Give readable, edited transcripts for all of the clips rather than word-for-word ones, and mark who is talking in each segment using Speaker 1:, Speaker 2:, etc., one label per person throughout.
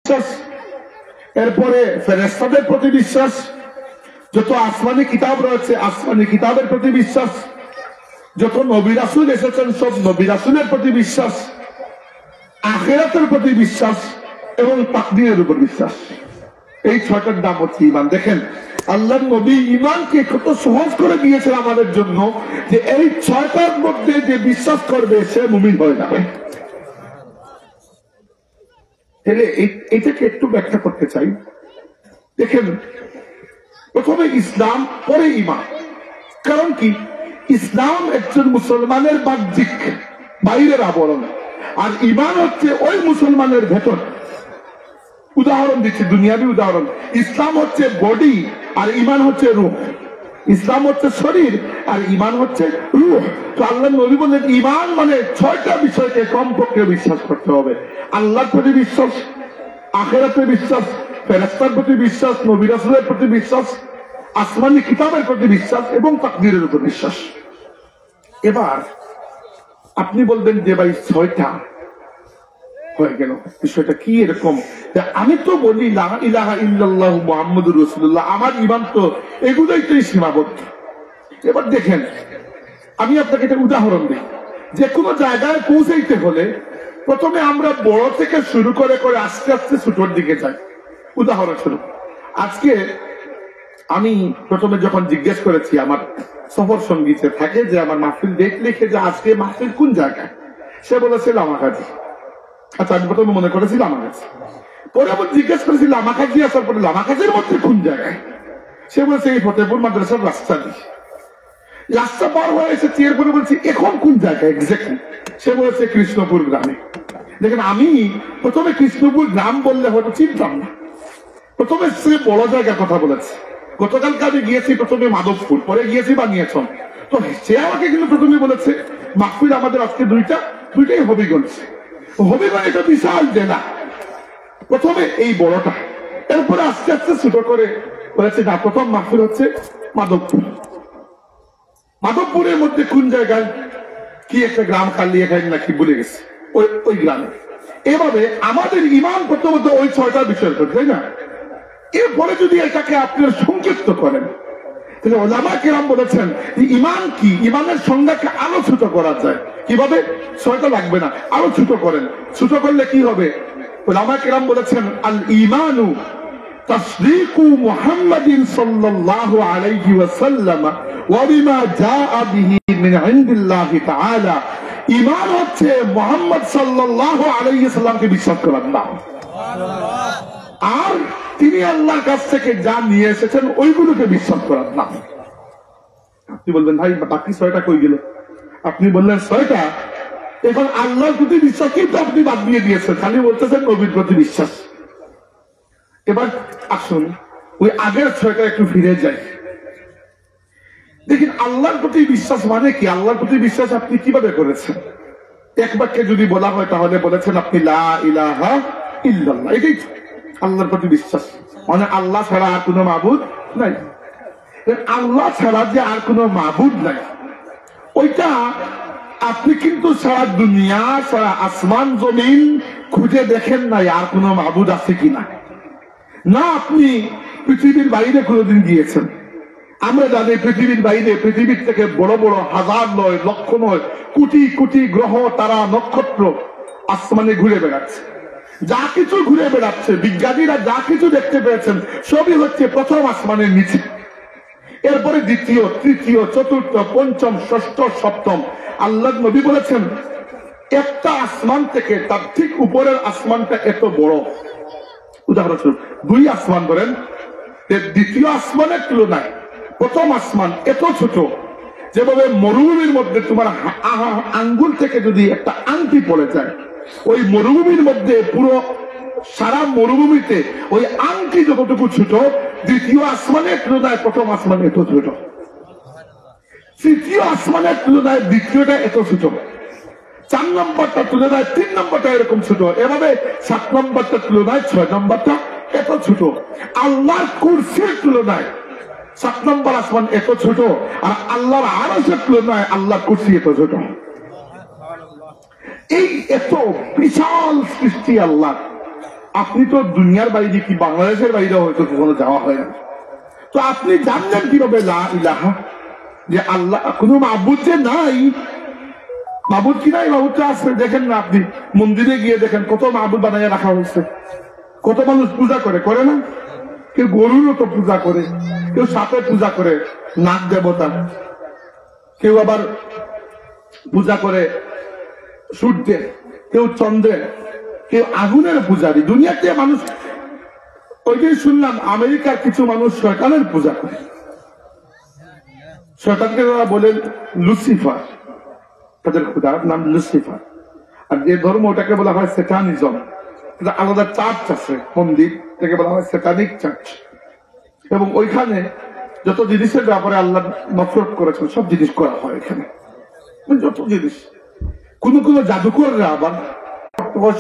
Speaker 1: বিশ্বাস, এরপরে ফেরেশতাদের প্রতি বিশ্বাস, যত আসমানি কিতাব রয়েছে আসমানি কিতাবের প্রতি বিশ্বাস, যত নবী রাসূল এসেছেন সব নবী রাসূলের প্রতি বিশ্বাস, আখিরাতের প্রতি বিশ্বাস এবং তাকদীরের উপর বিশ্বাস। এই ছয়টার নাম হচ্ছে ঈমান। দেখেন আল্লাহর নবী ঈমানকে কত সহজ করে দিয়েছেন আমাদের জন্য, যে এই ছয়টার মধ্যে যে বিশ্বাস করবে সে মুমিন হয়ে যাবে। তাহলে এটাকে একটু ব্যাখ্যা করতে চাই। দেখেন প্রথমে ইসলাম, পরে ঈমান। কারণ কি, ইসলাম একজন মুসলমানের বাহ্যিক বাইরের আবরণ, আর ঈমান হচ্ছে ওই মুসলমানের ভেতর। উদাহরণ দিচ্ছি, দুনিয়াবি উদাহরণ। ইসলাম হচ্ছে বডি আর ঈমান হচ্ছে রূহ। ইসলাম হচ্ছে শরীর আর ঈমান হচ্ছে রূহ। তো আল্লাহ নবী বলেন ঈমান মানে ছয়টা বিষয়কে কমপক্ষে বিশ্বাস করতে হবে। আল্লাহর প্রতি বিশ্বাস, আখিরাতের বিশ্বাস, ফেরেশতার প্রতি বিশ্বাস, নবী রাসূলের প্রতি বিশ্বাস, আসমানি কিতাবের প্রতি বিশ্বাস এবং তাকদীরের উপর বিশ্বাস। এবার আপনি বলবেন যে ভাই ছয়টা হয়ে গেল, বিষয়টা কি এরকম? আমি তো বলি লা ইলাহা ইল্লাল্লাহ মুহাম্মাদুর রাসূলুল্লাহ, আমার ঈমান তো এগুলোইতেই সীমাবদ্ধ। এবার দেখেন আমি আপনাকে একটা উদাহরণ দিই। যে কোনো জায়গায় পৌঁছাইতে হলে প্রথমে আমরা বড় থেকে শুরু করে করে আস্তে আস্তে ছোটর দিকে যাই। উদাহরণস্বরূপ আজকে আমি প্রথমে যখন জিজ্ঞেস করেছি আমার সফর সঙ্গীতে থাকে যে আমার মাহফিল ডেট লিখে যে আজকে মাহফিল কোন জায়গায়, সে বলেছে লামাকাজি। আচ্ছা আমি প্রথমে মনে করেছি লামাকাজি, পরে আবার জিজ্ঞেস করেছি লামাকাজি আসার পরে লামাকাজির মধ্যে কোন জায়গায়, সে বলেছে এই ফতেপুর মাদ্রাসার রাস্তা দিয়ে। রাস্তা পার হয়ে এসেছি, এরপরে বলছি এখন কোন জায়গায় এক্স্যাক্টলি, সে বলেছে কৃষ্ণপুর গ্রামে। দেখেন আমি প্রথমে কৃষ্ণপুর গ্রাম বললে হয়তো চিনতাম না, প্রথমে সে বড় জায়গার কথা বলেছে। গতকালকে আমি গিয়েছি প্রথমে মাধবপুর, পরে গিয়েছি বানিয়েছন। তো সে আমাকে কিন্তু প্রথমে বলেছে মাহফিল আমাদের আজকে দুইটাই হবিগঞ্জ। হবিগঞ্জ এটা বিশাল জেলা, প্রথমে এই বড়টা, এরপরে আস্তে আস্তে ছোট করে বলেছে না প্রথম মাহফিল হচ্ছে মাধবপুর। মাধবপুরের মধ্যে কোন জায়গায় কি একটা গ্রাম খালি এখানে নাকি ভুলে গেছে, ওই গ্রামে। এভাবে আমাদের ঈমান প্রথমত ওই ছয়টা বিষয়ের উপর, তাই না? এরপরে যদি এটাকে আপনার সংক্ষিপ্ত করেন তাহলে ওলামা কেরাম বলেছেন ঈমান কি, ঈমানের সংজ্ঞাকে আরো ছোট করা যায়। কিভাবে? ছয়টা লাগবে না, আরো ছোট করেন। ছোট করলে কি হবে? ওলামা কেরাম বলেছেন আল ঈমানু তাসদীকু মুহাম্মাদিন সাল্লাল্লাহু আলাইহি ওয়াসাল্লাম ওয়া বিমা জাআ বিহি মিন ইনদিল্লাহি তাআলা। ঈমান হচ্ছে মুহাম্মদ সাল্লাল্লাহু আলাইহি ওয়াসাল্লামকে বিশ্বাস করার নাম, আর তিনি আল্লাহর কাছ থেকে যা নিয়ে এসেছেন ওইগুলোকে বিশ্বাস করার নাম। আপনি বলবেন ভাই বাকি ছয়টা কই গেল? আপনি বললেন ছয়টা, এখন আল্লাহর প্রতি বিশ্বাস কিন্তু আপনি বাদ দিয়ে দিয়েছেন, খালি বলতেছেন নবীর প্রতি বিশ্বাস। এবার আসুন ওই আগের ছয়টা একটু ফিরে যাই। দেখেন আল্লাহর প্রতি বিশ্বাস মানে কি, আল্লাহর প্রতি বিশ্বাস আপনি কিভাবে করেছেন? এক বাক্যে যদি বলা হয় তাহলে বলেছেন আপনি লা ইলাহা ইল্লাল্লাহ, এটাই আল্লাহর প্রতি বিশ্বাস। মানে আল্লাহ ছাড়া আর কোনো মাবুদ নাই। আল্লাহ ছাড়া যে আর কোনো মাবুদ নাই, ওইটা আপনি কিন্তু সারা দুনিয়া, সারা আসমান জমিন খুঁজে দেখেন নাই আর কোনো মাবুদ আছে কিনা। না আপনি পৃথিবীর বাইরে কোনোদিন গিয়েছেন। আমরা জানি পৃথিবীর বাইরে, পৃথিবীর থেকে বড় বড় হাজার নয়, লক্ষ নয়, কোটি কোটি গ্রহ, তারা, নক্ষত্র আসমানে ঘুরে বেড়াচ্ছে। যা কিছু ঘুরে বেড়াচ্ছে, বিজ্ঞানীরা যা কিছু দেখতে পেয়েছেন সবই হচ্ছে প্রথম আসমানের নিচে, এরপরে দ্বিতীয়, তৃতীয়, চতুর্থ, পঞ্চম, ষষ্ঠ, সপ্তম। আল্লাহ নবী বলেছেন একটা আসমান থেকে তার ঠিক উপরের আসমানটা এত বড়। উদাহরণস্বরূপ দুই আসমান ধরেন, দ্বিতীয় আসমানের তুলনায় প্রথম আসমান এত ছোট, যেভাবে মরুভূমির মধ্যে তোমার আঙ্গুল থেকে যদি একটা আংটি পড়ে যায়, ওই মরুভূমির মধ্যে পুরো সারা মরুভূমিতে ওই আংটি যতটুকু ছোট, দ্বিতীয় আসমানের তুলনায় প্রথম আসমান এত ছোট, তৃতীয় আসমানের তুলনায় দ্বিতীয়টা এত ছোট, 4 নম্বরটা তুলনায় 3 নম্বরটা এরকম ছোট, এভাবে 7 নম্বরটা তুলনায় 6 নম্বরটা এত ছোট। আল্লাহর কুরসির তুলনায় 7 নম্বর আসমান এত ছোট, আর আল্লাহর আরশের তুলনায় আল্লাহর কুরসি এত ছোট। এই এত বিশাল সৃষ্টি আল্লাহ, আপনি তো দুনিয়ার বাইরে কি বাংলাদেশের বাইরে হয়তো কখনো যাওয়া হয় না, তো আপনি জানলেন কিভাবে লা ইলাহা, যে আল্লাহ কোন মাবুদ যে নাই, মাবুদ কি নাই? মাবুদ তো আছে। দেখেন না আপনি মন্দিরে গিয়ে দেখেন কত মাবুদ বানাইয়া রাখা হয়েছে, কত মানুষ পূজা করে, করে না? কেউ গরুরও তো পূজা করে, কেউ সাপের পূজা করে, নাগ দেবতা, কেউ আবার পূজা করে সূর্যের, কেউ চন্দ্রের, কেউ আগুনের পূজারী। দুনিয়াতে মানুষ, ওই দিন শুনলাম আমেরিকার কিছু মানুষ শয়তানের পূজা করে। শয়তানকে তারা বলেন লুসিফার, তাদের খোদার নাম লুসিফার। আর যে ধর্ম ওটাকে বলা হয় সেটানিজম, আলাদা চার্চ আছে, মন্দির থেকে বলা হয় সেটানিক চার্চ। এবং ওইখানে যত জিনিসের ব্যাপারে আল্লাহ নফরত করেছেন সব জিনিস করা হয় এখানে, যত জিনিস। কোন কোন জাদুকররা আবার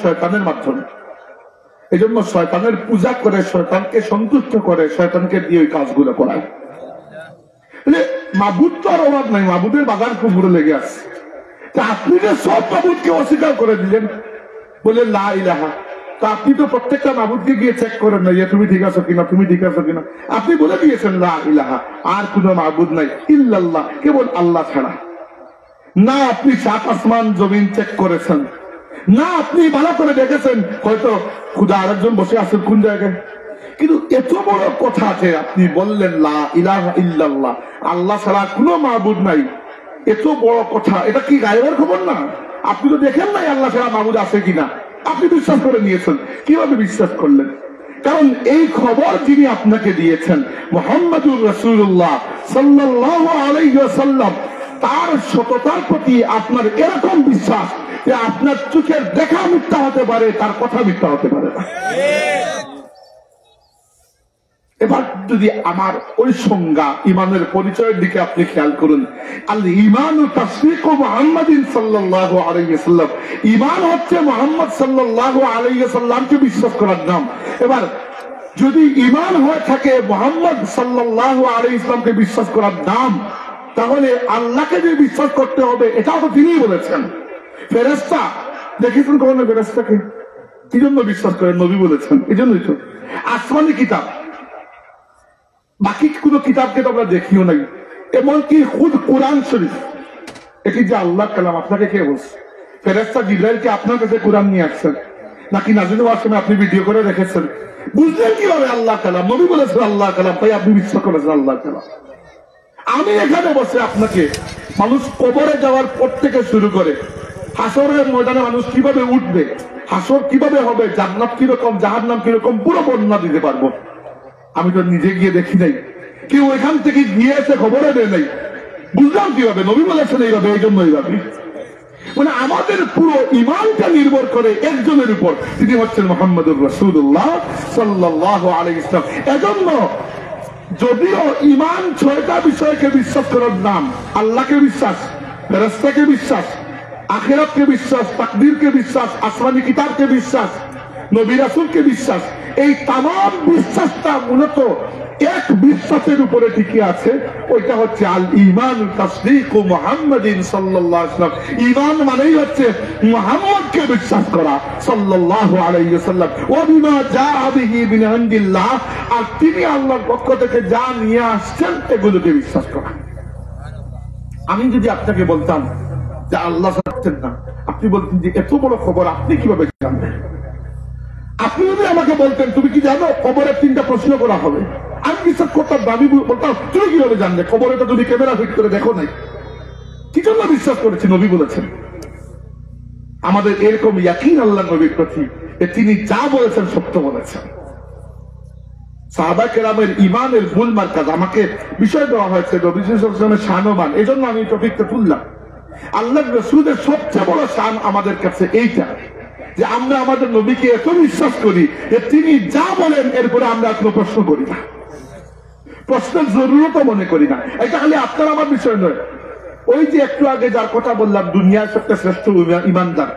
Speaker 1: শয়তানের মাধ্যমে, এই জন্য শয়তানের পূজা করে, শয়তানকে সন্তুষ্ট করে, শয়তানকে দিয়ে ওই কাজগুলো করায়। মাবুদ তো আর অভাব নাই, মাবুদের বাগান পুকুরে লেগে আছে। আপনি যে সব মাবুদকে অস্বীকার করে দিলেন, বলে লা ইলাহা, তা আপনি তো প্রত্যেকটা মাবুদকে গিয়ে চেক করেন না, তুমি ঠিক আছো কিনা, তুমি ঠিক আছো কিনা। আপনি বলে দিয়েছেন লা ইলাহা, আর কোন মাবুদ নাই ইল্লাল্লাহ, কেবল আল্লাহ ছাড়া। না আপনি সাত আসমান জমিন চেক করেছেন, না আপনি ভালো করে দেখেছেন হয়তো খুদা আরেকজন বসে আছেন কোন জায়গায়। কিন্তু এত বড় কথা আছে, আপনি বললেন লা ইলাহা ইল্লাল্লাহ, আল্লাহ ছাড়া কোনো মাবুদ নাই। এত বড় কথা, এটা কি গায়েবের খবর না? আপনি তো দেখেন নাই আল্লাহ ছাড়া মাবুদ আছে কিনা, আপনি বিশ্বাস করে নিয়েছেন। কিভাবে বিশ্বাস করলেন? কারণ এই খবর যিনি আপনাকে দিয়েছেন মুহাম্মদুর রাসূলুল্লাহ সাল্লাল্লাহু আলাইহি ওয়াসাল্লাম, তার সততার প্রতি আপনার এরকম বিশ্বাস যে আপনার চোখের দেখা মিথ্যা হতে পারে, তার কথা মিথ্যা হতে পারে না। এবার যদি আমার ওই সংজ্ঞা ইমানের পরিচয়ের দিকে আপনি খেয়াল করুন, আল ঈমানু তাসদীকু মুহাম্মাদিন সাল্লাল্লাহু আলাইহি ওয়াসাল্লাম, ঈমান হচ্ছে মুহাম্মদ সাল্লাল্লাহু আলাইহি ওয়াসাল্লামকে বিশ্বাস করার নাম। এবার যদি ঈমান হয়ে থাকে মুহাম্মদ সাল্লাল্লাহু আলাইহি ওয়াসাল্লামকে বিশ্বাস করার নাম, তাহলে আল্লাহকে যে বিশ্বাস করতে হবে এটাও তো তিনিই বলেছেন। ফেরেশতা দেখেছেন কখনো ফেরেশতাকে? কি জন্য বিশ্বাস করেন? নবী বলেছেন, এই জন্যই তো। আসমানি কিতাব, বাকি কোন কিতাবকে তো আমরা দেখিও নাই, এমনকি খুদ কোরআন শরীফ, এটি যে আল্লাহ কালাম, আপনাকে কে বলছে? ফেরেশতা জিবরাইলকে আপনার কাছে কোরআন নিয়ে আসছেন, নাকি নাজিল হওয়ার সময় আপনি ভিডিও করে রেখেছেন? বুঝলেন কিভাবে আল্লাহ কালাম? নবী বলেছেন আল্লাহ কালাম, তাই আপনি বিশ্বাস করেছেন আল্লাহ কালাম। আমি এখানে বসে আপনাকে মানুষ কবরে যাওয়ার পর থেকে শুরু করে হাসরের ময়দানে মানুষ কিভাবে উঠবে, হাসর কিভাবে হবে, জান্নাত কিরকম, জাহান্নাম কিরকম, পুরো বর্ণনা দিতে পারবো। আমি তো নিজে গিয়ে দেখি নাই, কেউ এখান থেকে গিয়ে এসে খবরে দেয় নাই। বুঝলাম কিভাবে? নবী বলেছেন এইভাবে, এই জন্য এইভাবে। মানে আমাদের পুরো ঈমানটা নির্ভর করে একজনের উপর, তিনি হচ্ছেন মুহাম্মদুর রাসূলুল্লাহ সাল্লাল্লাহু আলাইহি ওয়াসাল্লাম। এজন্য যদিও ঈমান 6টা বিষয়কে বিশ্বাস করার নাম, আল্লাহকে বিশ্বাস, ফেরেশতাকে বিশ্বাস, আখিরাতকে বিশ্বাস, তাকদীরকে বিশ্বাস, আসমানি কিতাবকে বিশ্বাস, নবী রাসূলকে বিশ্বাস, এই তামাম বিশ্বাসটা মূলত এক বিশ্বাসের উপরে টিকে আছে, ওইটা হচ্ছে আল ঈমান তাসদীকু মুহাম্মাদিন সাল্লাল্লাহু আলাইহি ওয়াসাল্লাম। ঈমান মানেই হচ্ছে মুহাম্মদকে বিশ্বাস করা সাল্লাল্লাহু আলাইহি ওয়াসাল্লাম, ওয়া বিমা জাআ বিহি মিন ইনদিল্লাহ, আর তিনি আল্লাহর পক্ষ থেকে যা নিয়ে আসছেন এগুলোকে বিশ্বাস করা। আমি যদি আপনাকে বলতাম যে আল্লাহ সত্য না, আপনি বলতেন যে এত বড় খবর আপনি কিভাবে জানবেন? আপনি যদি আমাকে বলতেন তুমি কি জানো খবরে 3টা প্রশ্ন করা হবে, আমি বিশ্বাস করতাম। দাবি বলতাম তুমি কিভাবে জানলে? খবরে তো তুমি ক্যামেরা ফিট করে দেখো নাই। কি জন্য বিশ্বাস করেছি? নবী বলেছেন। আমাদের এরকম ইয়াকিন আল্লাহ নবীর প্রতি, তিনি যা বলেছেন সত্য বলেছেন। সাহাবা কেরামের ঈমানের মূল মার্কাজ, আমাকে বিষয় দেওয়া হয়েছে নবী সাল্লাল্লাহু আলাইহি ওয়াসাল্লামের শানমান, এই জন্য আমি টপিকটা তুললাম। আল্লাহর রাসূলের সবচেয়ে বড় শান আমাদের কাছে এইটা যে আমরা আমাদের নবীকে এত বিশ্বাস করি যে তিনি যা বলেন এরপরে আমরা কোনো প্রশ্ন করি না, প্রশ্নের জরুরতও মনে করি না। এটা খালি আপনার আমার বিষয় নয়। ওই যে একটু আগে যার কথা বললাম, দুনিয়ার সবচেয়ে শ্রেষ্ঠ ইমানদার,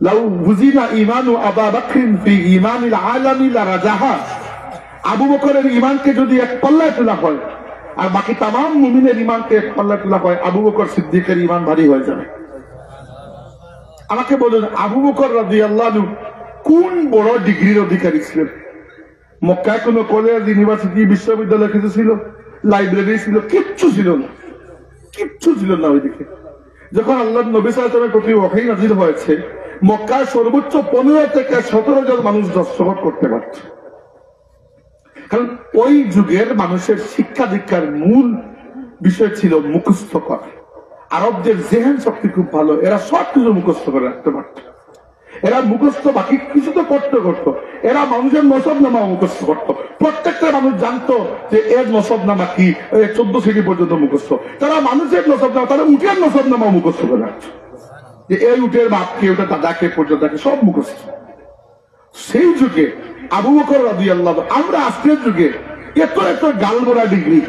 Speaker 1: লাউ হুজিনা ঈমানু আবু বকর ফি ঈমানিল আলামি লারাজাহা, আবু বকরের ঈমানকে যদি এক পাল্লায় তোলা হয় আর বাকি তামাম মুমিনের ঈমানকে এক পাল্লায় তোলা হয়, আবু বকর সিদ্দিকের ঈমান ভারী হয়ে যাবে। আমাকে বলুন, আবু বকর রাদিয়াল্লাহু আনহু কোন বড় ডিগ্রির অধিকারী ছিলেন। মক্কায় কোন কলেজ, ইউনিভার্সিটি, বিশ্ববিদ্যালয় কিছু ছিল, লাইব্রেরি ছিল, কিচ্ছু ছিল না, কিচ্ছু ছিল না ওইদিকে। যখন আল্লাহ নবী সাল্লাল্লাহু আলাইহি ওয়াসাল্লামের প্রতি ওহী নাযিল হয়েছে, মক্কায় সর্বোচ্চ 15 থেকে 17 জন মানুষ দস্তখত করতে পারত। কারণ ওই যুগের মানুষের শিক্ষা দীক্ষার মূল বিষয় ছিল মুখস্থ করা। আরবদের জেহেন শক্তি খুব ভালো, এরা সব কিছু মুখস্থ করে রাখতে পারত। এরা মুখস্থ বাকি কিছু তো করতে করতো, এরা মানুষের নসবনামা মুখস্থ করতো। প্রত্যেকটা মানুষ জানতো যে এর নসবনামা কি, 14 শ্রেণী পর্যন্ত মুখস্থ। তারা মানুষের নসবনামা, তারা উটের নসবনামা মুখস্থ করে রাখতো, যে এই উটের বাপ কে, ওটা দাদাকে, পর্যদাকে, সব মুখস্থ। সেই যুগে আবু বকর রাদিয়াল্লাহু, আমরা আজকের যুগে এত এত গালগোড়া ডিগ্রি,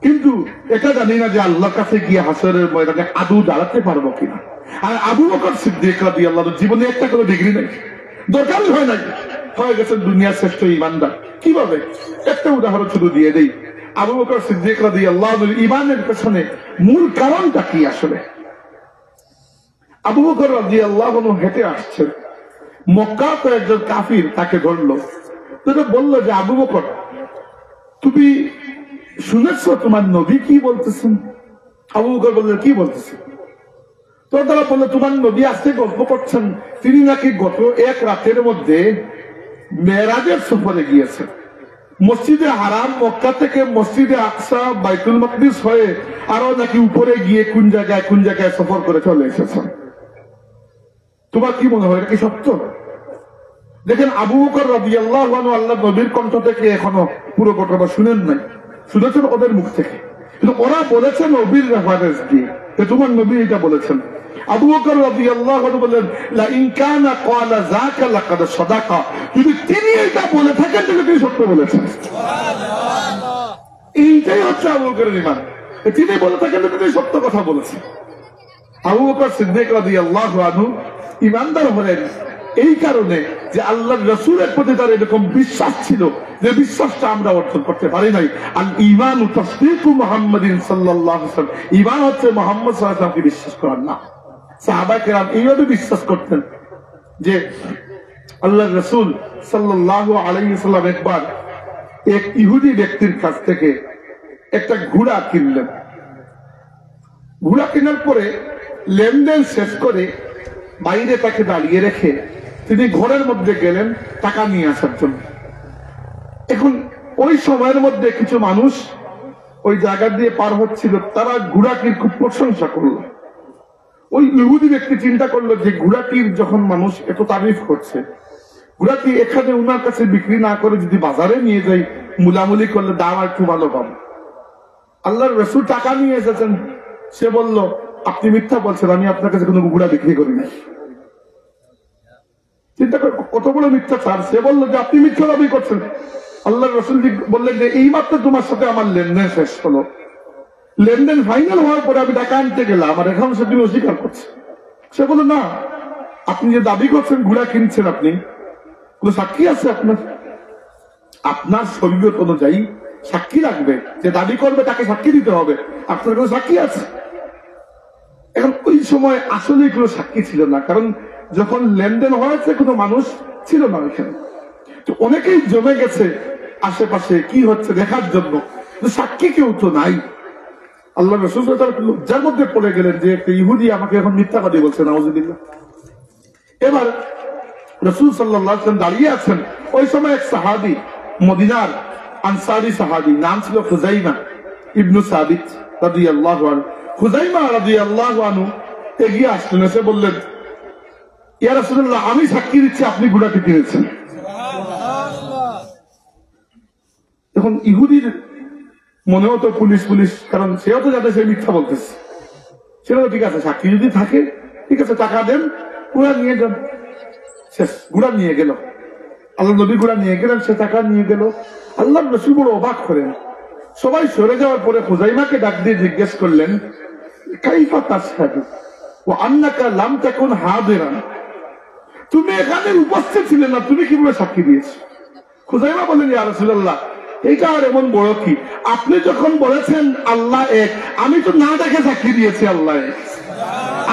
Speaker 1: কিন্তু এটা জানি না যে আল্লাহর কাছে গিয়ে হাসরের ময়দানে আদৌ দাঁড়াতে পারবো কিনা। আর আবু বকর সিদ্দিক রাদিয়াল্লাহু জীবনে একটা করে ডিগ্রি নাই, দরকারই হয় নাই, হয়ে গেছেন দুনিয়ার শ্রেষ্ঠ ঈমানদার। কিভাবে? একটা উদাহরণ শুধু দিয়ে দেই। আবু বকর সিদ্দিক রাদিয়াল্লাহু ঈমানের পেছনে মূল কারণটা কি আসলে? আবু বকর রাদিয়াল্লাহু হেঁটে আসছেন, মক্কা তো একজন কাফির তাকে ধরলো, তাকে বললো যে আবু বকর, তুমি শুনেছ তোমার নবী কি বলতেছেন? আবু বকর বললেন, কি বলতেছেন? তো তারা বললো, তোমার নবী আজকে গল্প করছেন, তিনি নাকি গত এক রাতের মধ্যে মেরাজের সফরে গিয়েছেন। মসজিদে হারাম মক্কা থেকে মসজিদে আকসা বাইতুল মাকদিস হয়ে আরো নাকি উপরে গিয়ে কোন জায়গায় সফর করে চলে এসেছেন। তোমার কি মনে হয়, এটা কি সত্য? দেখেন, আবু বকর রাদিয়াল্লাহু আনহু আল্লাহর নবীর কণ্ঠ থেকে এখনো পুরো ঘটনা শুনেন নাই, শুনেছেন ওদের মুখ থেকে, কিন্তু ওরা বলেছেন নবীর রেফারেন্স দিয়ে, তোমার নবী এটা বলেছেন। আবু বকর রাদিয়াল্লাহু আনহু বলেন, লা ইন কানা ক্বালা যাকা লাকাদ সাদাকা, যদি তিনি এটা বলে থাকেন তাহলে তিনি সত্য বলেছেন। সুবহানাল্লাহ, এইটাই হচ্ছে আবু বকরের ঈমান, তিনি বলে থাকেন তিনি সত্য কথা বলেছেন। আবু বকর সিদ্দিক রাদিয়াল্লাহু আনহু ঈমানদার হলেন এই কারণে যে আল্লাহর রাসূলের প্রতি তার এরকম বিশ্বাস ছিল, যে বিশ্বাসটা আমরা অর্জন করতে পারি নাই। আল ঈমানু তাসদীকু মুহাম্মাদিন সাল্লাল্লাহু আলাইহি ওয়াসাল্লাম, ঈমান হচ্ছে মুহাম্মদ সাল্লাল্লাহু আলাইহি ওয়াসাল্লামকে বিশ্বাস করার নাম। সাহাবা কেরাম এইভাবে বিশ্বাস করতেন যে আল্লাহর রাসূল সাল্লাল্লাহু আলাইহি ওয়াসাল্লাম একবার এক ইহুদি ব্যক্তির কাছ থেকে একটা ঘোড়া কিনলেন। ঘোড়া কেনার পরে লেনদেন শেষ করে বাইরে তাকে দাঁড়িয়ে রেখে তিনি ঘরের মধ্যে গেলেন টাকা নিয়ে আসার জন্য। এখন ওই সময়ের মধ্যে কিছু মানুষ ওই জায়গা দিয়ে পার হচ্ছিল, তারা ঘোড়াটির খুব প্রশংসা করলো। ওই ইহুদি ব্যক্তি চিন্তা করলো যে ঘোড়াটির যখন মানুষ এত তারিফ করছে, ঘোড়াটি এখানে উনার কাছে বিক্রি না করে যদি বাজারে নিয়ে যাই, মুলামুলি করলে দাম আর একটু ভালো পাবো। আল্লাহর রাসূল টাকা নিয়ে এসেছেন, সে বলল, আপনি মিথ্যা বলছেন, আমি আপনার কাছে কোনো ঘোড়া বিক্রি করি না। চিন্তা করে কত বড় মিথ্যা চার। সে বললো যে আপনি মিথ্যা দাবি করছেন। আল্লাহর রাসূল বললেন যে এই মাত্র তোমার সাথে আমার লেনদেন শেষ হলো, লেনদেন ফাইনাল হওয়ার পরে আমি টাকা আনতে গেলাম, আর এখন সে তুমি অস্বীকার করছে। সে বলল, না, আপনি যে দাবি করছেন ঘোড়া কিনছেন, আপনি সাক্ষী আছে আপনার? আপনার শরীয়ত অনুযায়ী সাক্ষী রাখবে, যে দাবি করবে তাকে সাক্ষী দিতে হবে, আপনার কোনো সাক্ষী আছে? এখন ওই সময় আসলে কোনো সাক্ষী ছিল না, কারণ যখন লেনদেন হয়েছে কোনো মানুষ ছিল না ওইখানে। তো অনেকেই জমে গেছে আশেপাশে কি হচ্ছে দেখার জন্য, সাক্ষী কেউ তো নাই। আল্লাহ রাসূল লজ্জার মধ্যে পড়ে গেলেন যে একটা ইহুদি আমাকে এখন মিথ্যাবাদী বলছে, নাউযুবিল্লাহ। এবার রাসূল সাল্লাল্লাহু আলাইহি ওয়াসাল্লাম দাঁড়িয়ে আছেন। ওই সময় এক সাহাবী, মদিনার আনসারী সাহাবী, নাম ছিল খুযাইমা ইবনে সাবিত রাদিয়াল্লাহু আনহু। খুযাইমা রাদিয়াল্লাহু আনহু এগিয়ে আসলেন, এসে বললেন, ইয়া রাসূলুল্লাহ, আমি সাক্ষী দিচ্ছি আপনি ঘোড়াটি কিনেছেন। এখন ইহুদির মনেও তো পুলিশ, কারণ সেও তো যাতে সে মিথ্যা বলতেছে, সেটা ঠিক আছে, সাক্ষী যদি থাকে ঠিক আছে, টাকা দেন, ঘোড়া নিয়ে যান। শেষ, ঘোড়া নিয়ে গেল। আল্লাহ নবী ঘোড়া নিয়ে গেলেন, সে টাকা নিয়ে গেল। আল্লাহ রাসূল বড় অবাক করেন। সবাই সরে যাওয়ার পরে খুযাইমাকে ডাক দিয়ে জিজ্ঞেস করলেন, কাইফা তাশহাদু ওয়া আন্নাকা লাম তাকুন হাদিরান, তুমি এখানে উপস্থিত ছিলে না, তুমি কিভাবে সাক্ষী দিয়েছো? খুযাইমা বলেন, ইয়া রাসূলুল্লাহ, এইটা আর এমন বড় কি, আপনি যখন বলেছেন আল্লাহ এক, আমি তো না দেখে সাক্ষী দিয়েছি আল্লাহ এক।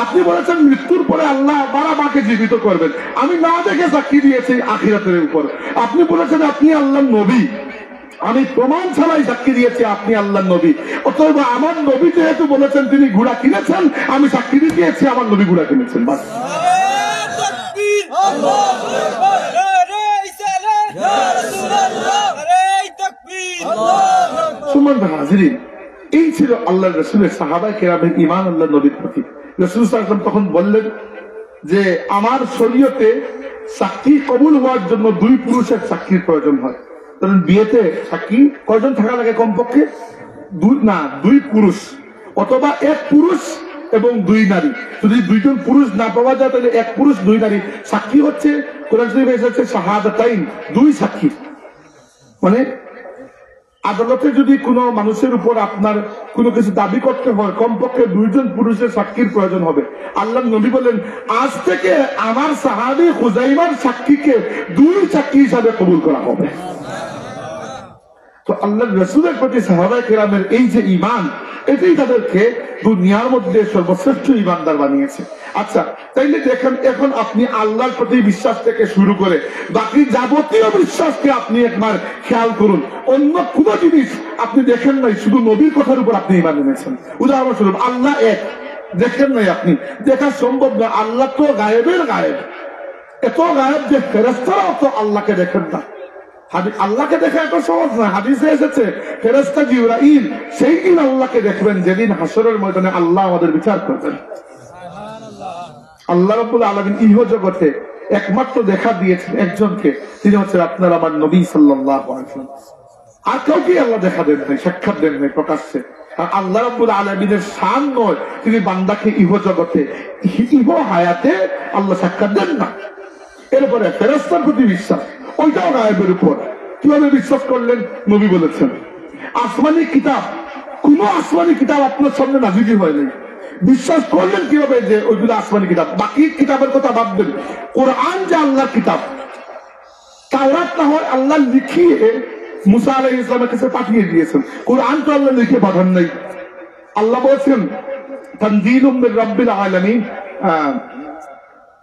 Speaker 1: আপনি বলেছেন মৃত্যুর পরে আল্লাহ আবার আমাকে জীবিত করবেন, আমি না দেখে সাক্ষী দিয়েছি আখিরাতের উপর। আপনি বলেছেন আপনি আল্লাহর নবী, আমি প্রমাণ ছাড়াই সাক্ষী দিয়েছি আপনি আল্লাহর নবী। অতএব আমার নবী যেহেতু বলেছেন তিনি ঘোড়া কিনেছেন, আমি সাক্ষী দিয়েছি আমার নবী ঘোড়া কিনেছেন। বাস। হাজিরিন, এই ছিল আল্লাহ রসুলের সাহাবায়ে কেরামের ঈমান আল্লাহ নবীর প্রতি। রাসূল সাল্লাল্লাহু আলাইহি ওয়াসাল্লাম তখন বললেন যে আমার শরীয়তে সাক্ষী কবুল হওয়ার জন্য দুই পুরুষের সাক্ষীর প্রয়োজন হয়। কারণ বিয়েতে সাক্ষী কয়জন থাকা লাগে? কমপক্ষে দুই পুরুষ অথবা এক পুরুষ এবং দুই নারী। যদি দুইজন পুরুষ না পাওয়া যায় তাহলে এক পুরুষ দুই নারী সাক্ষী হচ্ছে কোরআন শরীফে এসেছে শাহাদাতাইন, দুই সাক্ষী। মানে আদালতে যদি কোনো মানুষের উপর আপনার কোনো কিছু দাবি করতে হয় কমপক্ষে দুইজন পুরুষের সাক্ষীর প্রয়োজন হবে। আল্লাহ নবী বলেন আজ থেকে আমার সাহাবী হুযাইমার সাক্ষীকে দুই সাক্ষী হিসাবে কবুল করা হবে। তো আল্লাহ রাসূলের প্রতি সাহাবায়ে কেরামের এই যে ঈমান, এটাই তাদেরকে দুনিয়ার মধ্যে সর্বশ্রেষ্ঠ ঈমানদার বানিয়েছে। আচ্ছা, তাইলে দেখেন এখন আপনি আল্লাহর প্রতি বিশ্বাস থেকে শুরু করে বাকি যাবতীয় বিশ্বাসকে আপনি একবার খেয়াল করুন। অন্য কোন জিনিস আপনি দেখেন নাই, শুধু নবীর কথার উপর আপনি ঈমান এনেছেন। উদাহরণস্বরূপ আল্লাহ এক, দেখেন নাই আপনি, দেখা সম্ভব না। আল্লাহ তো গায়েবের গায়েব, এত গায়েব যে ফেরেশতারাও তো আল্লাহকে দেখেন না। আল্লাহকে দেখা এত সহজ নয়। হাদিসে এসেছে ফেরেশতা জিবরাইল সেই দিন আল্লাহকে দেখবেন যেদিন হাসরের ময়দানে আল্লাহ আমাদের বিচার করবেন। আল্লাহ রাব্বুল আলামিন ইহ জগতে একমাত্র দেখা দিয়েছেন একজনকে, তিনি হচ্ছেন আপনার আমার নবী সাল্লাল্লাহু আলাইহি ওয়াসাল্লাম। আর কাউকে আল্লাহ দেখা দেন নাই, সাক্ষাৎ দেন নাই প্রকাশ্যে। আল্লাহ রাব্বুল আলামিনের শান নয় তিনি বান্দাকে ইহ জগতে ইহ হায়াতে আল্লাহ সাক্ষাৎ দেন না। এরপরে ফেরেশতার প্রতি বিশ্বাস, ওইটাও গায়েবের উপর। কিভাবে বিশ্বাস করলেন? নবী বলেছেন আসমানি কিতাব, কোন আসমানি কিতাব আপনার সামনে নাজিল হয় নাই, বিশ্বাস করলেন কিভাবে যে ওইগুলো আসমানি কিতাব? বাকি কিতাবের কথা বাদ দেন, কোরআন যে আল্লাহর কিতাব, তাওরাত না হয় আল্লাহ লিখিয়ে মুসা আলাইহিস সালামের কাছে পাঠিয়ে দিয়েছেন, কোরআন তো আল্লাহ লিখে পাঠান নাই। আল্লাহ বলেছেন তানজিলুম মির রাব্বিল আলামিন,